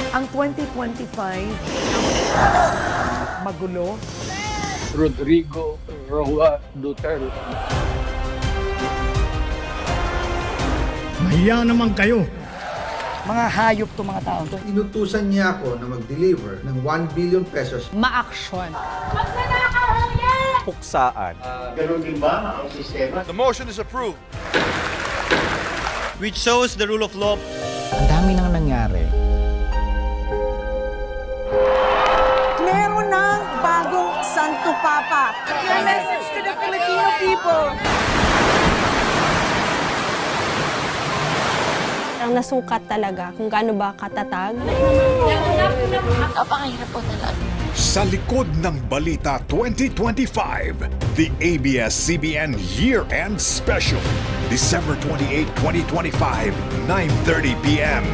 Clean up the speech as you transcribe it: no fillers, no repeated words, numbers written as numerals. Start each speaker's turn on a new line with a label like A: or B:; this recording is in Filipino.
A: Ang 2025, magulo.
B: Rodrigo Roa Duterte.
C: Mahiya naman kayo.
D: Mga hayop to mga tao to.
E: Inutusan niya ako na mag-deliver ng 1 billion pesos.
F: Ma-action.
G: Puksaan.
E: Ganun din ba ang sistema?
H: The motion is approved.
G: Which shows the rule of law.
D: Ang dami nang nangyari.
A: Meron ng bagong Santo Papa. Your message to the Filipino people.
I: Ang nasukat talaga kung gaano ba katatag.
F: Napakahirap po talaga.
H: Sa likod ng Balita 2025, the ABS-CBN Year-End Special, December 28, 2025, 9:30 p.m.